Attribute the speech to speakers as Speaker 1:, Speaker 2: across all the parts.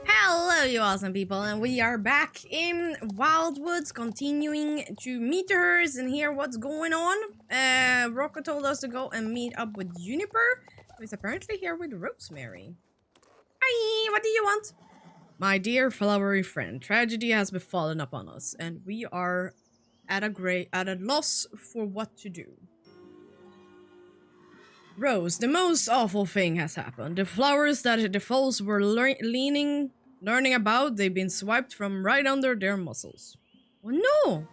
Speaker 1: Hello, you awesome people, and we are back in Wildwoods, continuing to meet hers and hear what's going on. Rocco told us to go and meet up with Juniper, who is apparently here with Rosemary. Hi, what do you want? My dear flowery friend, tragedy has befallen upon us, and we are at a loss for what to do. Rose, the most awful thing has happened. The flowers that the foals were learning about, they've been swiped from right under their muscles. Oh no!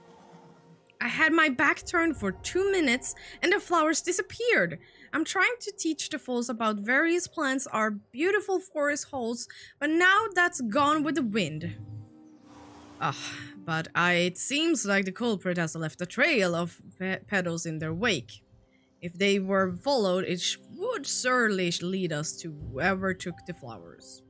Speaker 1: I had my back turned for 2 minutes and the flowers disappeared. I'm trying to teach the foals about various plants our beautiful forest holds, but now that's gone with the wind. But it seems like the culprit has left a trail of petals in their wake. If they were followed, it would certainly lead us to whoever took the flowers.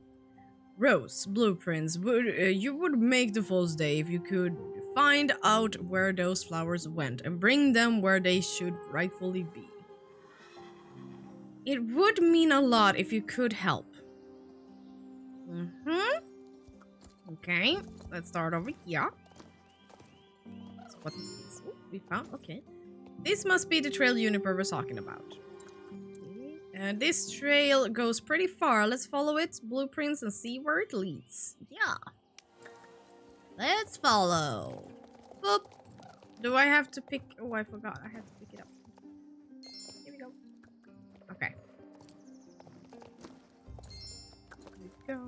Speaker 1: Rose, blueprints, you would make the fool's day if you could find out where those flowers went and bring them where they should rightfully be. It would mean a lot if you could help. Okay, let's start over here. So what is this? Oh, we found, okay. This must be the trail Juniper was talking about. And this trail goes pretty far. Let's follow its blueprints and see where it leads. Yeah. Let's follow. Boop. Do I have to pick... Oh, I forgot. I have to pick it up. Here we go. Okay. Here we go.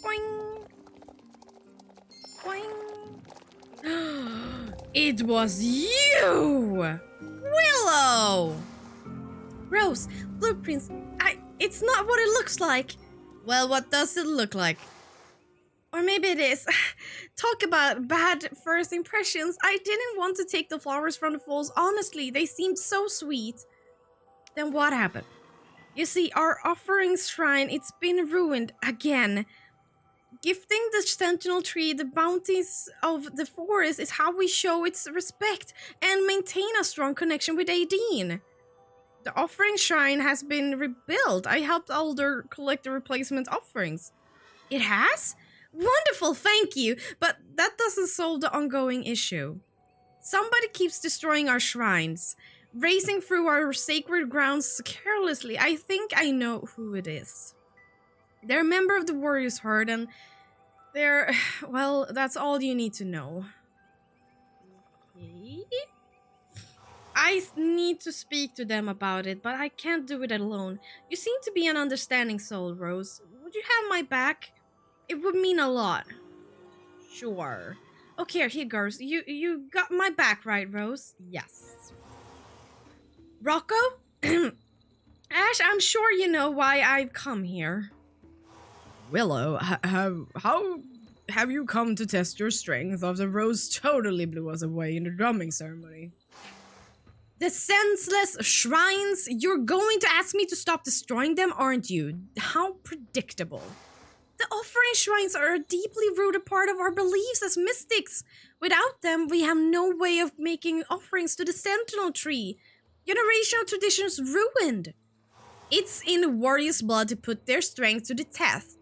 Speaker 1: Boing. Boing. It was you! Willow! Rose, blueprints, it's not what it looks like. Well, what does it look like? Or maybe it is. Talk about bad first impressions. I didn't want to take the flowers from the falls, honestly. They seemed so sweet. Then what happened? You see, our offering shrine, it's been ruined again. Gifting the Sentinel Tree the bounties of the forest is how we show its respect and maintain a strong connection with Aideen. The offering shrine has been rebuilt. I helped Alder collect the replacement offerings. It has? Wonderful, thank you. But that doesn't solve the ongoing issue. Somebody keeps destroying our shrines, racing through our sacred grounds carelessly. I think I know who it is. They're a member of the Warriors Herd, and they're... well, that's all you need to know. Okay. I need to speak to them about it, but I can't do it alone. You seem to be an understanding soul, Rose. Would you have my back? It would mean a lot. Sure. Okay, here goes. You got my back, right, Rose? Yes. Rocco? Ash, I'm sure you know why I've come here. Willow, how have you come to test your strength after Rose totally blew us away in the drumming ceremony? The senseless shrines? You're going to ask me to stop destroying them, aren't you? How predictable. The offering shrines are a deeply rooted part of our beliefs as mystics. Without them, we have no way of making offerings to the Sentinel Tree. Generational traditions ruined. It's in warriors' blood to put their strength to the test.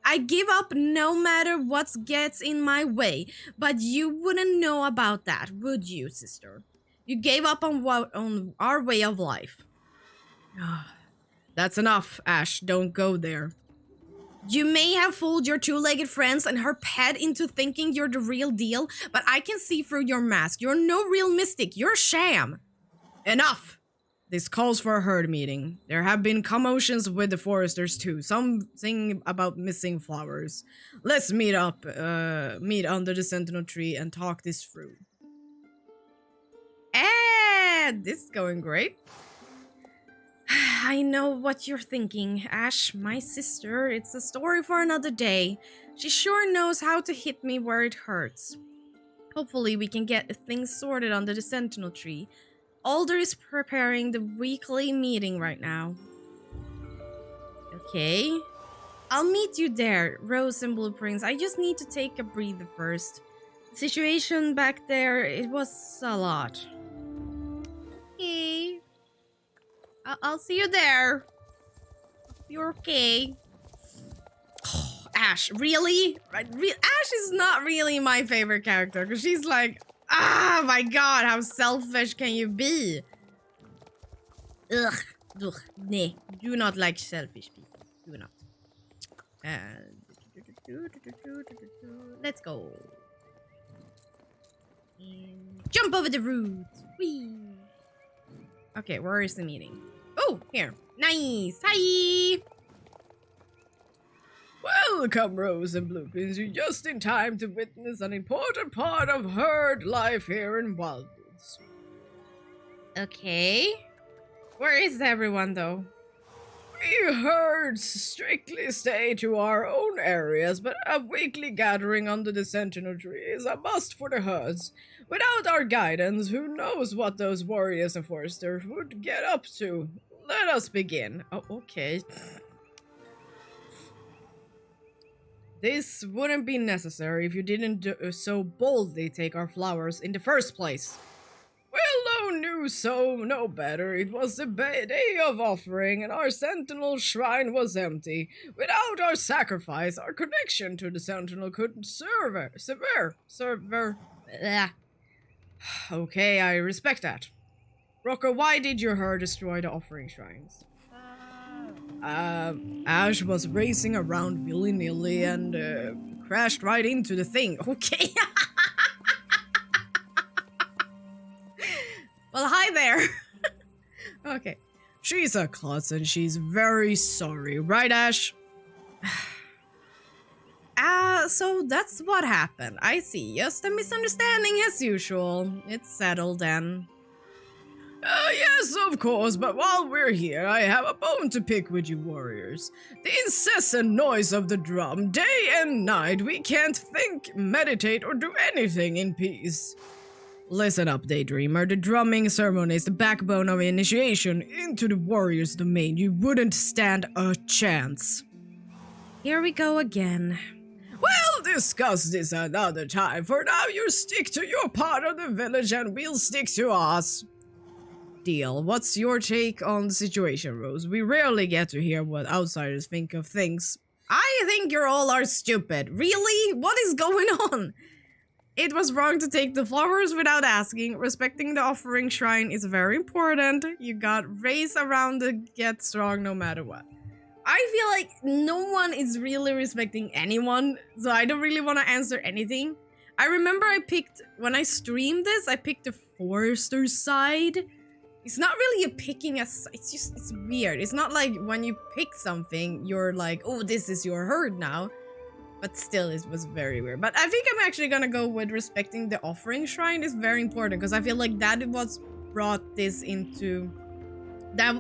Speaker 1: I give up no matter what gets in my way, but you wouldn't know about that, would you, sister? You gave up on our way of life. That's enough, Ash. Don't go there. You may have fooled your two-legged friends and her pet into thinking you're the real deal, but I can see through your mask. You're no real mystic. You're a sham. Enough! This calls for a herd meeting. There have been commotions with the foresters too. Something about missing flowers. Let's meet under the Sentinel Tree and talk this through. This is going great. I know what you're thinking, Ash, my sister. It's a story for another day. She sure knows how to hit me where it hurts. Hopefully we can get things sorted under the Sentinel Tree. Alder is preparing the weekly meeting right now. Okay. I'll meet you there, Rose and Blueprints. I just need to take a breather first. The situation back there, it was a lot. Okay. I'll see you there. You're okay. Ash, really? Ash is not really my favorite character because she's like, ah, my god, how selfish can you be? Ugh, nah, do not like selfish people. Do not. Let's go. And jump over the roots. Whee. Okay, where is the meeting? Oh, here. Nice. Hi.
Speaker 2: Welcome, Rose and Bluepins. You're just in time to witness an important part of herd life here in Wildwoods.
Speaker 1: Okay. Where is everyone, though?
Speaker 2: We herds strictly stay to our own areas, but a weekly gathering under the Sentinel Tree is a must for the herds. Without our guidance, who knows what those warriors and foresters would get up to? Let us begin.
Speaker 1: Oh, okay.
Speaker 2: This wouldn't be necessary if you didn't so boldly take our flowers in the first place. Well, no better. It was the day of offering, and our Sentinel shrine was empty. Without our sacrifice, our connection to the Sentinel couldn't serve. Okay, I respect that. Rocco, why did your herd destroy the offering shrines? Ash was racing around willy-nilly and crashed right into the thing.
Speaker 1: Okay. Well, hi there. Okay.
Speaker 2: She's a klutz and she's very sorry, right, Ash?
Speaker 1: So that's what happened. I see. Just a misunderstanding as usual. It's settled then.
Speaker 2: Yes, of course, but while we're here, I have a bone to pick with you warriors. The incessant noise of the drum, day and night, we can't think, meditate, or do anything in peace. Listen up, Daydreamer. The drumming ceremony is the backbone of initiation into the warrior's domain. You wouldn't stand a chance.
Speaker 1: Here we go again.
Speaker 2: We'll discuss this another time. For now, you stick to your part of the village and we'll stick to us. Deal. What's your take on the situation, Rose? We rarely get to hear what outsiders think of things.
Speaker 1: I think you all are stupid. Really? What is going on? It was wrong to take the flowers without asking. Respecting the offering shrine is very important. You got race around to get strong no matter what. I feel like no one is really respecting anyone, so I don't really want to answer anything. I remember when I streamed this, I picked the forester's side. It's not really a picking it's weird. It's not like when you pick something, you're like, oh, this is your herd now. But still, it was very weird. But I think I'm actually gonna go with respecting the offering shrine is very important, because I feel like that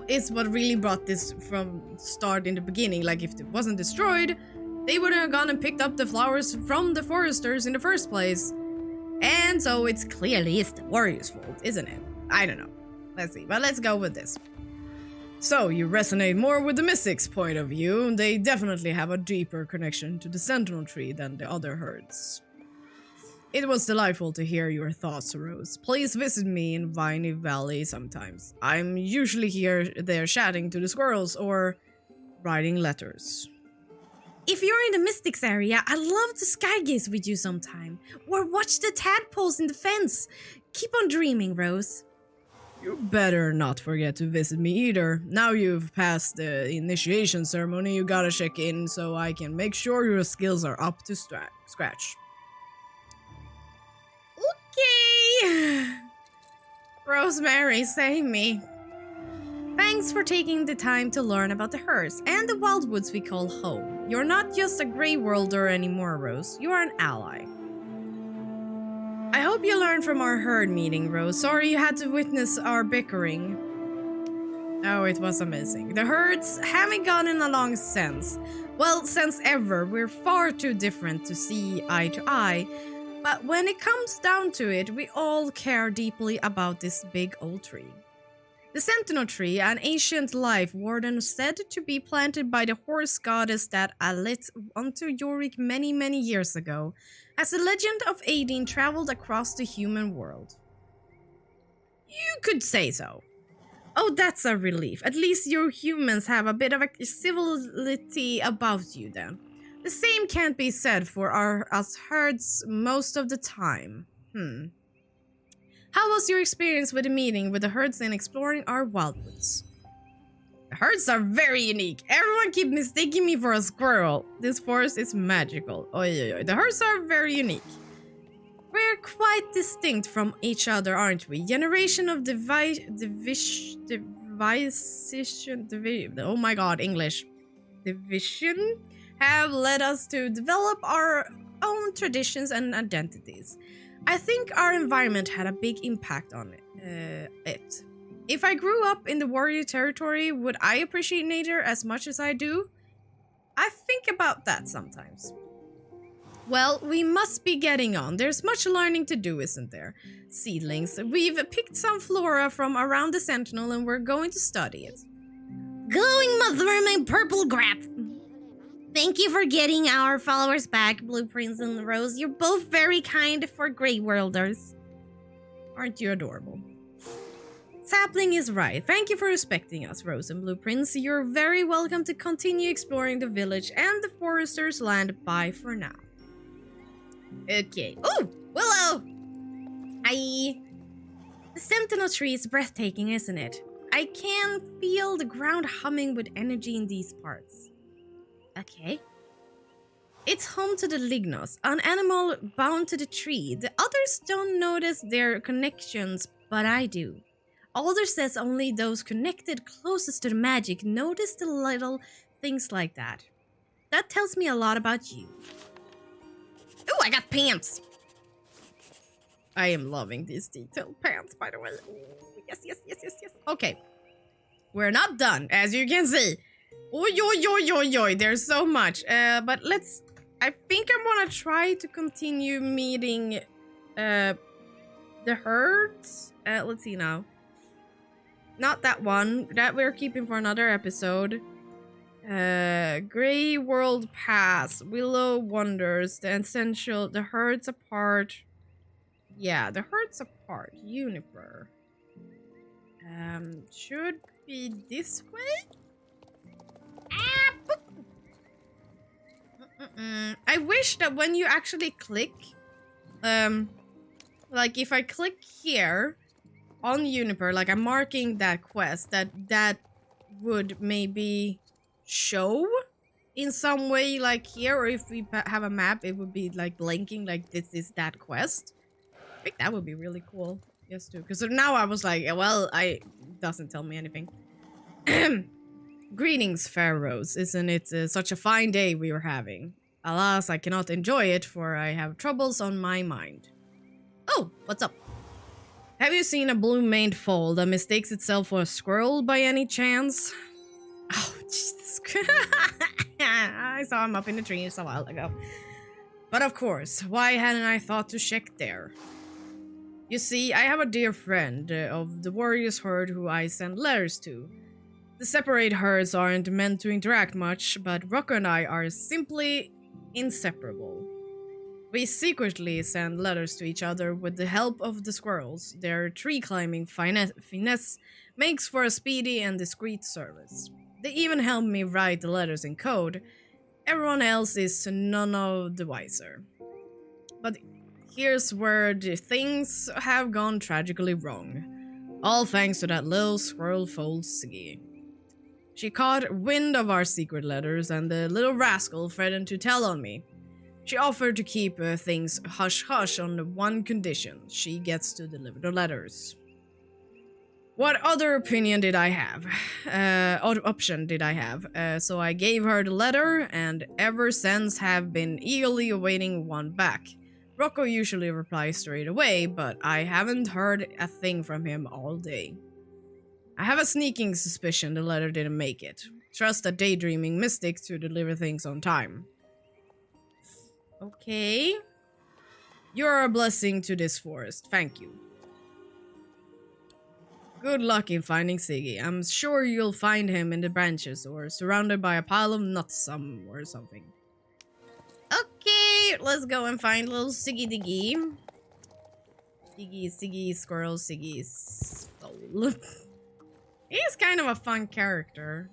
Speaker 1: is what really brought this from start in the beginning. Like, if it wasn't destroyed, they wouldn't have gone and picked up the flowers from the foresters in the first place. And so it's the warrior's fault, isn't it? I don't know. Let's see, but let's go with this. So, you resonate more with the Mystics' point of view. They definitely have a deeper connection to the Sentinel Tree than the other herds. It was delightful to hear your thoughts, Rose. Please visit me in Viney Valley sometimes. I'm usually there chatting to the squirrels or writing letters. If you're in the Mystics area, I'd love to skygaze with you sometime. Or watch the tadpoles in the fence. Keep on dreaming, Rose.
Speaker 2: You better not forget to visit me either. Now you've passed the initiation ceremony, you gotta check in so I can make sure your skills are up to scratch.
Speaker 1: Okay. Rosemary, save me. Thanks for taking the time to learn about the herds and the Wildwoods we call home. You're not just a Grey Worlder anymore, Rose. You are an ally. I hope you learned from our herd meeting, Rose. Sorry you had to witness our bickering. Oh, it was amazing. The herds haven't gotten along since. Well, since ever. We're far too different to see eye to eye. But when it comes down to it, we all care deeply about this big old tree. The Sentinel Tree, an ancient life warden said to be planted by the horse goddess that lit onto Yorick many, many years ago, as the legend of Aideen traveled across the human world. You could say so. Oh, that's a relief. At least you humans have a bit of a civility about you then. The same can't be said for us herds most of the time. How was your experience with the meeting with the herds and exploring our wildwoods? The herds are very unique. Everyone keeps mistaking me for a squirrel. This forest is magical. Oy. The herds are very unique. We're quite distinct from each other, aren't we? Generation of oh my god, English. Division have led us to develop our own traditions and identities. I think our environment had a big impact on it. If I grew up in the warrior territory, would I appreciate nature as much as I do? I think about that sometimes. Well, we must be getting on. There's much learning to do, isn't there? Seedlings. We've picked some flora from around the Sentinel and we're going to study it. Glowing mushroom and purple grap. Thank you for getting our followers back, Blueprints and Rose. You're both very kind for Grey Worlders. Aren't you adorable? Sapling is right. Thank you for respecting us, Rose and Blueprints. You're very welcome to continue exploring the village and the forester's land. Bye for now. Okay. Oh! Willow! Hi! The Sentinel Tree is breathtaking, isn't it? I can feel the ground humming with energy in these parts. Okay. It's home to the Lignos, an animal bound to the tree. The others don't notice their connections, but I do. Alder says only those connected closest to the magic notice the little things like that. That tells me a lot about you. Ooh, I got pants! I am loving these detailed pants, by the way. Ooh, yes. Okay. We're not done, as you can see. Oy, there's so much. But let's... I think I'm gonna try to continue meeting the herds. Let's see now. Not that one. That we're keeping for another episode. Grey World Pass. Willow Wonders. The Essential. The herds apart. Yeah, the herds apart. Juniper. Should be this way? I wish that when you actually click, like if I click here on Juniper, like I'm marking that quest, that would maybe show in some way, like here, or if we have a map, it would be like blinking, like this is that quest. I think that would be really cool. Yes, too. Because now I was like, well, doesn't tell me anything. Greetings, fair Rose. Isn't it such a fine day we are having? Alas, I cannot enjoy it, for I have troubles on my mind. Oh, what's up? Have you seen a blue-maned foal that mistakes itself for a squirrel by any chance? Oh, Jesus Christ. I saw him up in the trees a while ago. But of course, why hadn't I thought to check there? You see, I have a dear friend of the warriors herd who I send letters to. The separate herds aren't meant to interact much, but Rocco and I are simply inseparable. We secretly send letters to each other with the help of the squirrels. Their tree-climbing finesse makes for a speedy and discreet service. They even help me write the letters in code. Everyone else is none of the wiser. But here's where the things have gone tragically wrong. All thanks to that little squirrel foal Siggy. She caught wind of our secret letters, and the little rascal threatened to tell on me. She offered to keep things hush-hush on the one condition: she gets to deliver the letters. What other opinion did I have? Option did I have? So I gave her the letter, and ever since have been eagerly awaiting one back. Rocco usually replies straight away, but I haven't heard a thing from him all day. I have a sneaking suspicion the letter didn't make it. Trust a daydreaming mystic to deliver things on time. Okay. You're a blessing to this forest. Thank you. Good luck in finding Siggy. I'm sure you'll find him in the branches or surrounded by a pile of nuts or something. Alright, let's go and find little Siggy Diggy. Siggy, Squirrel, Siggy, Soul. He's kind of a fun character.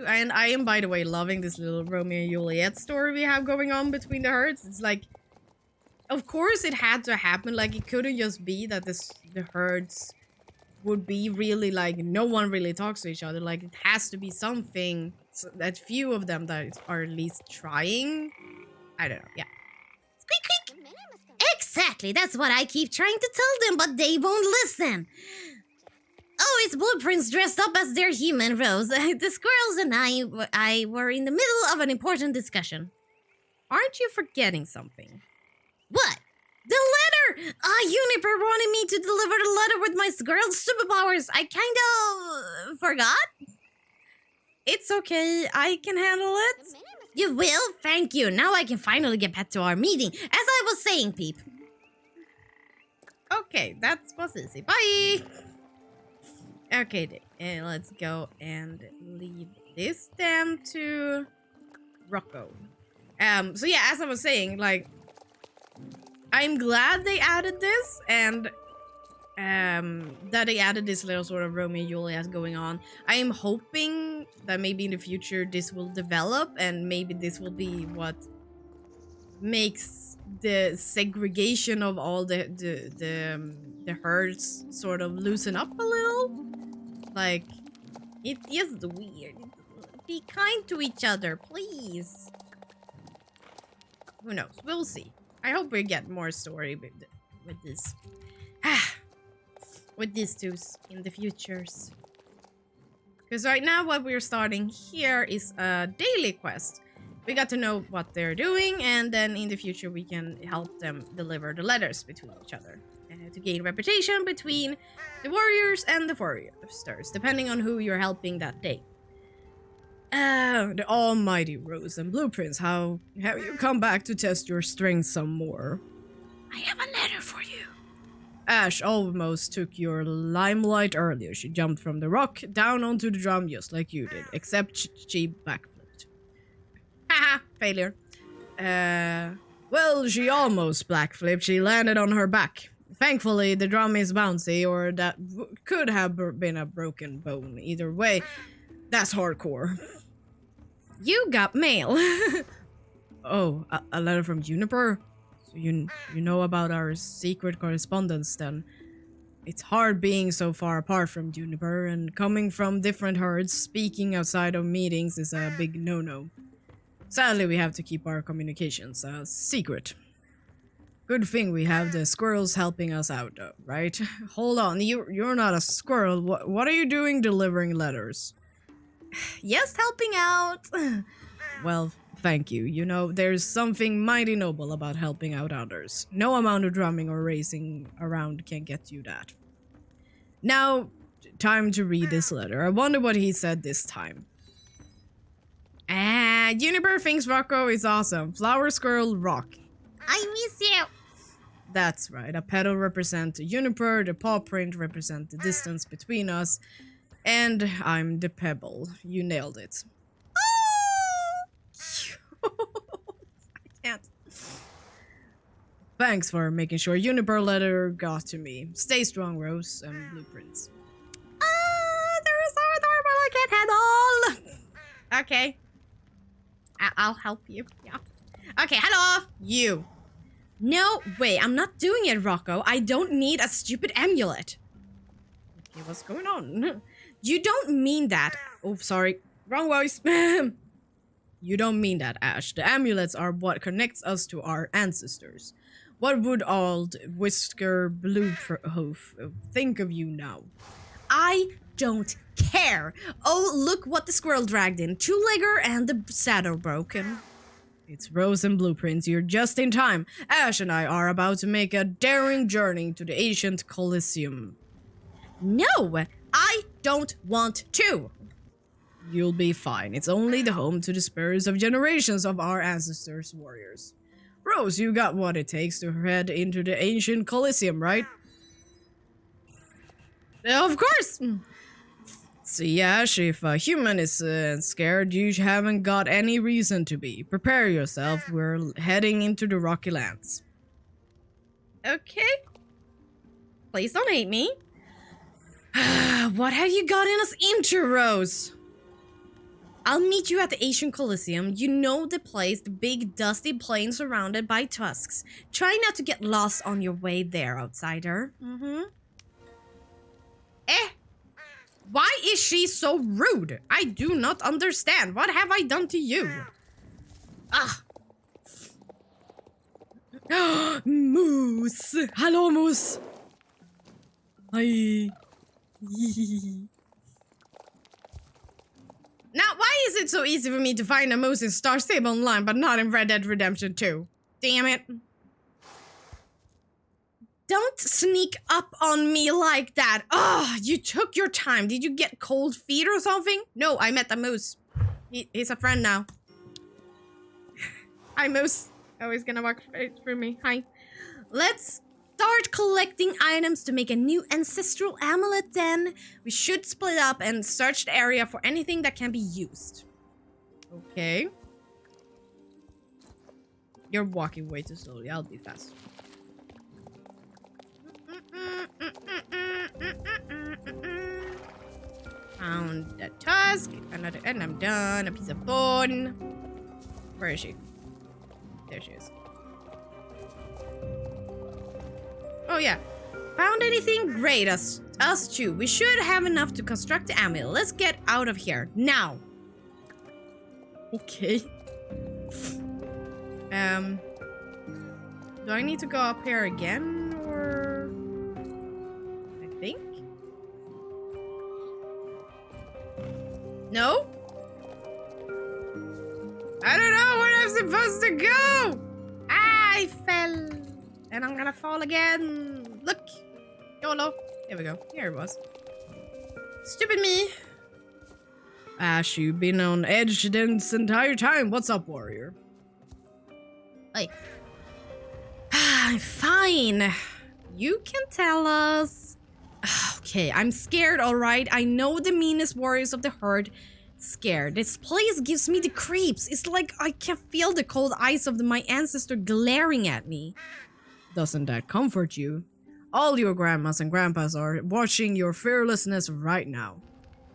Speaker 1: And I am, by the way, loving this little Romeo and Juliet story we have going on between the herds. It's like, of course it had to happen. Like, it couldn't just be that the herds would be really, like, no one really talks to each other. Like, it has to be something that few of them that are at least trying. I don't know, yeah. Squeak, squeak! Exactly, that's what I keep trying to tell them, but they won't listen. Oh, it's Blueprints dressed up as their human, Rose. The squirrels and I were in the middle of an important discussion. Aren't you forgetting something? What? The letter! Juniper wanted me to deliver the letter with my squirrel superpowers. I kind of forgot. It's okay, I can handle it. You will? Thank you. Now I can finally get back to our meeting. As I was saying, Peep. Okay, that was easy. Bye! Okay, let's go and leave this then to Rocco. So yeah, as I was saying, like, I'm glad they added this, and that they added this little sort of Romeo and Juliet going on. I am hoping that maybe in the future this will develop, and maybe this will be what makes the segregation of all the herds sort of loosen up a little. Like, it is weird. Be kind to each other, please. Who knows? We'll see. I hope we get more story with this. With these two in the futures. Because right now what we're starting here is a daily quest. We got to know what they're doing, and then in the future we can help them deliver the letters between each other. To gain reputation between the warriors and the foresters, depending on who you're helping that day. The almighty Rose and Blueprints, how have you come back to test your strength some more? I have a letter for you. Ash almost took your limelight earlier. She jumped from the rock down onto the drum just like you did, except she backflipped. Haha, failure. Well, she almost backflipped. She landed on her back. Thankfully, the drum is bouncy, or that could have been a broken bone. Either way, that's hardcore. You got mail. Oh, a letter from Juniper? So you know about our secret correspondence then. It's hard being so far apart from Juniper, and coming from different herds, speaking outside of meetings is a big no-no. Sadly, we have to keep our communications a secret. Good thing we have the squirrels helping us out, though, right? Hold on, you're not a squirrel. What are you doing delivering letters? Yes, helping out. Well, thank you. You know, there's something mighty noble about helping out others. No amount of drumming or racing around can get you that. Now, time to read this letter. I wonder what he said this time. Juniper thinks Rocco is awesome. Flower Squirrel Rock. I miss you. That's right. A petal represents Juniper, the paw print represents the distance between us, and I'm the pebble. You nailed it. Oh! I can't. Thanks for making sure Juniper letter got to me. Stay strong, Rose and Blueprints. There is so adorable. I can't handle. Okay. I'll help you. Yeah. Okay, hello. You. No, wait, I'm not doing it, Rocco. I don't need a stupid amulet. Okay, what's going on? You don't mean that. Oh, sorry. Wrong voice. You don't mean that, Ash. The amulets are what connects us to our ancestors. What would old Whisker Bluehoof think of you now? I don't care. Oh, look what the squirrel dragged in. Two-legger and the saddle broken. It's Rose and Blueprints. You're just in time. Ash and I are about to make a daring journey to the ancient Colosseum. No, I don't want to. You'll be fine. It's only the home to the spirits of generations of our ancestors' warriors. Rose, you got what it takes to head into the ancient Colosseum, right? Of course!
Speaker 2: See, Ash, if a human is scared, you haven't got any reason to be. Prepare yourself, we're heading into the Rocky Lands.
Speaker 1: Okay. Please don't hate me. What have you gotten us into, Rose? I'll meet you at the Asian Coliseum. You know the place, the big dusty plain surrounded by tusks. Try not to get lost on your way there, outsider. Why is she so rude? I do not understand. What have I done to you? Ah.
Speaker 2: Moose! Hello, Moose! Hi.
Speaker 1: Now, why is it so easy for me to find a moose in Star Stable Online, but not in Red Dead Redemption 2? Damn it. Don't sneak up on me like that. Oh, you took your time. Did you get cold feet or something? No, I met the moose. He's a friend now. Hi, Moose. Oh, he's gonna walk through me. Hi. Let's start collecting items to make a new ancestral amulet then. We should split up and search the area for anything that can be used. Okay. You're walking way too slowly. I'll be fast. Found a tusk, another, and I'm done. A piece of bone. Where is she? There she is. Oh yeah. Found anything? Great, us too. We should have enough to construct the amulet. Let's get out of here now. Okay. Do I need to go up here again, or I think? No? I don't know where I'm supposed to go! I fell. And I'm gonna fall again. Look. YOLO. There we go. Here it was. Stupid me.
Speaker 2: Ash, you've been on edge this entire time. What's up, warrior?
Speaker 1: Hey. I'm fine. You can tell us. Okay, I'm scared, alright? I know the meanest warriors of the herd. Scared. This place gives me the creeps. It's like I can feel the cold eyes of my ancestor glaring at me.
Speaker 2: Doesn't that comfort you? All your grandmas and grandpas are watching your fearlessness right now.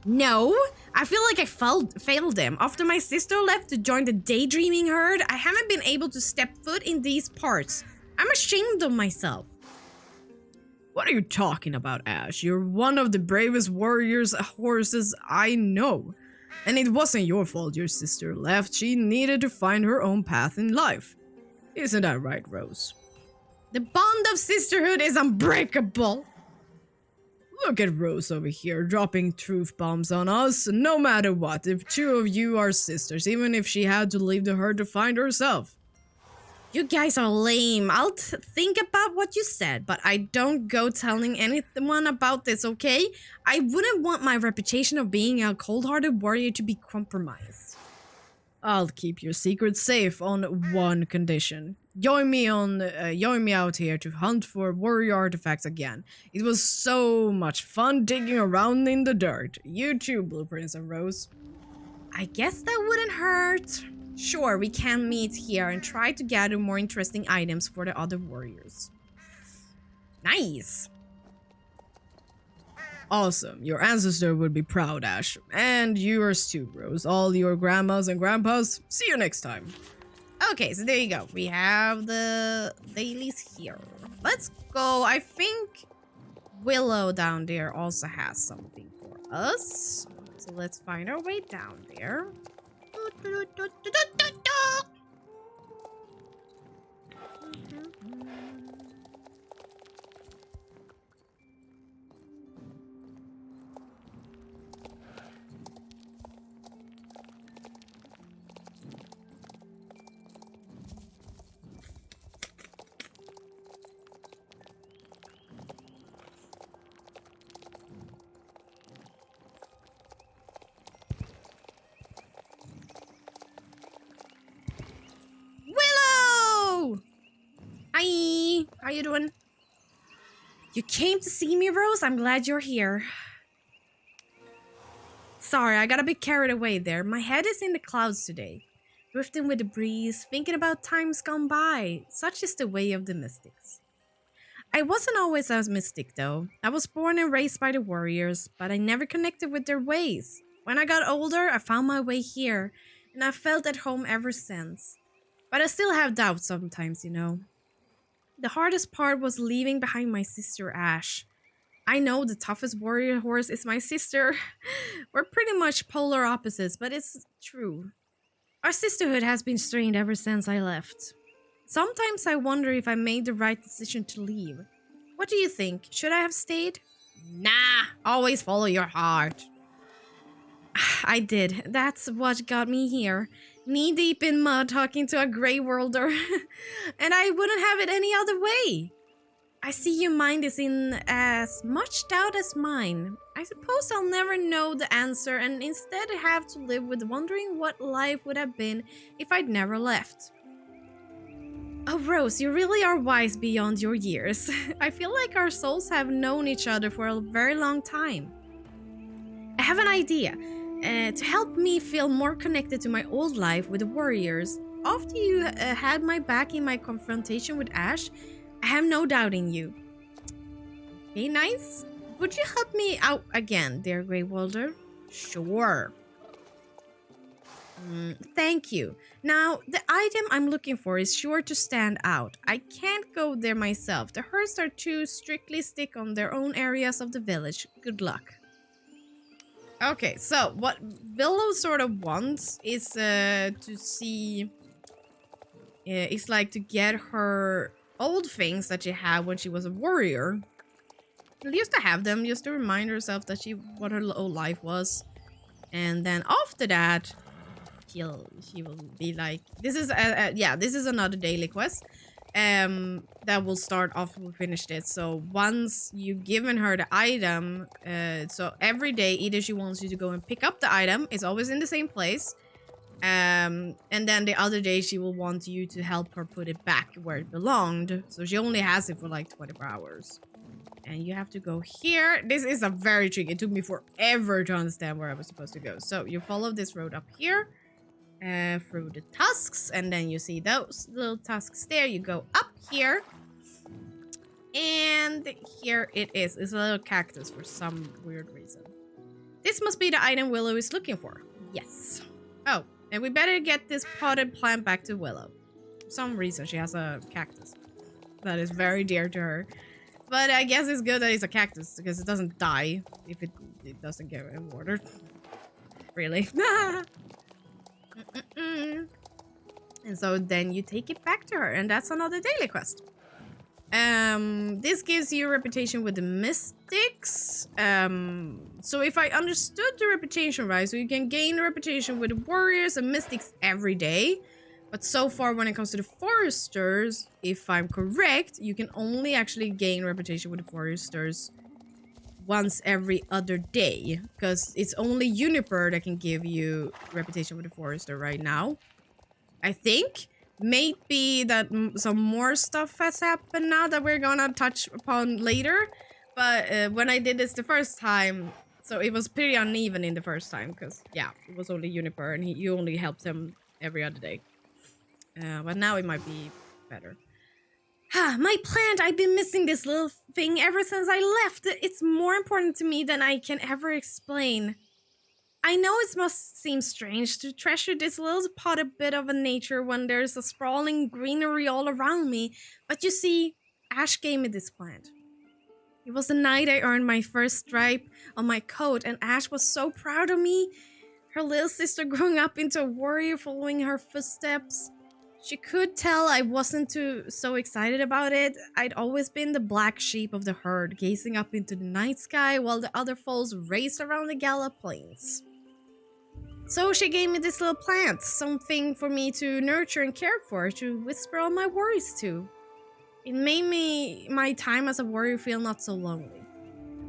Speaker 1: No, I feel like I failed them. After my sister left to join the daydreaming herd, I haven't been able to step foot in these parts. I'm ashamed of myself.
Speaker 2: What are you talking about, Ash? You're one of the bravest warriors horses I know. And it wasn't your fault your sister left. She needed to find her own path in life. Isn't that right, Rose?
Speaker 1: The bond of sisterhood is unbreakable.
Speaker 2: Look at Rose over here, dropping truth bombs on us. No matter what, if two of you are sisters, even if she had to leave the herd to find herself.
Speaker 1: You guys are lame. I'll think about what you said, but I don't go telling anyone about this, okay? I wouldn't want my reputation of being a cold-hearted warrior to be compromised.
Speaker 2: I'll keep your secret safe on one condition. Join me out here to hunt for warrior artifacts again. It was so much fun digging around in the dirt. You too, Blueprints and Rose.
Speaker 1: I guess that wouldn't hurt. Sure, we can meet here and try to gather more interesting items for the other warriors. Nice.
Speaker 2: Awesome. Your ancestor would be proud, Ash. And yours too, Rose. All your grandmas and grandpas. See you next time.
Speaker 1: Okay, so there you go. We have the dailies here. Let's go. I think Willow down there also has something for us. So let's find our way down there. Hi, how you doing? You came to see me, Rose? I'm glad you're here. Sorry, I got a bit carried away there. My head is in the clouds today. Drifting with the breeze, thinking about times gone by. Such is the way of the mystics. I wasn't always a mystic though. I was born and raised by the warriors, but I never connected with their ways. When I got older, I found my way here, and I felt at home ever since. But I still have doubts sometimes, you know. The hardest part was leaving behind my sister Ash. I know the toughest warrior horse is my sister. We're pretty much polar opposites, but it's true. Our sisterhood has been strained ever since I left. Sometimes I wonder if I made the right decision to leave. What do you think? Should I have stayed? Nah, always follow your heart. I did. That's what got me here. Knee deep in mud talking to a grey worlder. And I wouldn't have it any other way. I see your mind is in as much doubt as mine. I suppose I'll never know the answer and instead have to live with wondering what life would have been if I'd never left. Oh, Rose, you really are wise beyond your years. I feel like our souls have known each other for a very long time. I have an idea. To help me feel more connected to my old life with the warriors. After you had my back in my confrontation with Ash, I have no doubt in you. Okay, nice. Would you help me out again, dear Grey Walder? Sure. Thank you. Now, the item I'm looking for is sure to stand out. I can't go there myself. The herds are too strictly stick on their own areas of the village. Good luck. Okay, so what Willow sort of wants is to see... it's like to get her old things that she had when she was a warrior. She used to have them just to remind herself that what her old life was. And then after that... she will be like, this is this is another daily quest that will start after we finished it. So once you've given her the item, so every day either she wants you to go and pick up the item, it's always in the same place, and then the other day she will want you to help her put it back where it belonged. So she only has it for like 24 hours, and you have to go here. This is a very tricky. It took me forever to understand where I was supposed to go. So you follow this road up here through the tusks, and then you see those little tusks there. You go up here, and here it is. It's a little cactus for some weird reason. This must be the item Willow is looking for. Yes. Oh, and we better get this potted plant back to Willow. For some reason she has a cactus that is very dear to her, but I guess it's good that it's a cactus because it doesn't die if it doesn't get watered. Really. And so then you take it back to her, and that's another daily quest. This gives you a reputation with the mystics. So if I understood the reputation right, so you can gain a reputation with the warriors and mystics every day. But so far when it comes to the foresters, if I'm correct, you can only actually gain reputation with the foresters once every other day, because it's only Juniper that can give you reputation with the forester right now. I think maybe that some more stuff has happened now that we're gonna touch upon later, but when I did this the first time, so it was pretty uneven in the first time, because yeah, it was only Juniper and you only helped him every other day, but now it might be better. My plant! I've been missing this little thing ever since I left. It's more important to me than I can ever explain. I know it must seem strange to treasure this little potted bit of a nature when there's a sprawling greenery all around me, but you see, Ash gave me this plant. It was the night I earned my first stripe on my coat, and Ash was so proud of me. Her little sister growing up into a warrior following her footsteps. She could tell I wasn't so excited about it. I'd always been the black sheep of the herd, gazing up into the night sky while the other foals raced around the Gala Plains. So she gave me this little plant, something for me to nurture and care for, to whisper all my worries to. It made my time as a warrior feel not so lonely.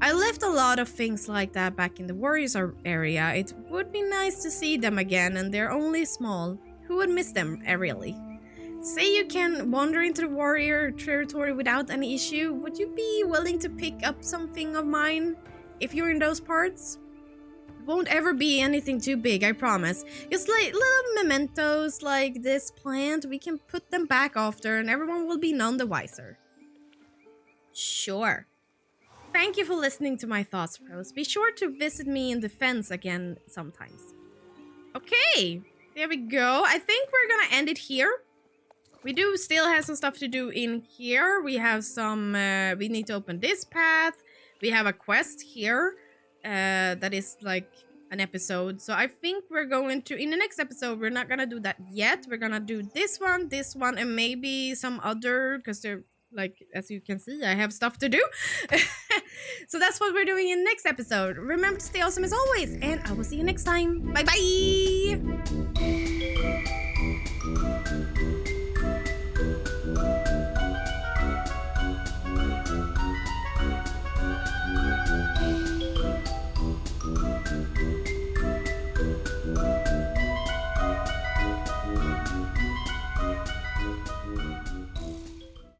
Speaker 1: I left a lot of things like that back in the warriors area. It would be nice to see them again, and they're only small. Who would miss them, really? Say you can wander into the warrior territory without any issue. Would you be willing to pick up something of mine if you're in those parts? won't ever be anything too big, I promise. Just like little mementos like this plant, we can put them back after and everyone will be none the wiser. Sure. Thank you for listening to my thoughts, Rose. Be sure to visit me in defense again sometimes. Okay, there we go. I think we're gonna end it here. We do still have some stuff to do in here. We have some, we need to open this path. We have a quest here that is like an episode. So I think we're going to, in the next episode, we're not gonna do that yet. We're gonna do this one, and maybe some other, because they're like, as you can see, I have stuff to do. So that's what we're doing in the next episode. Remember to stay awesome as always, and I will see you next time. Bye bye!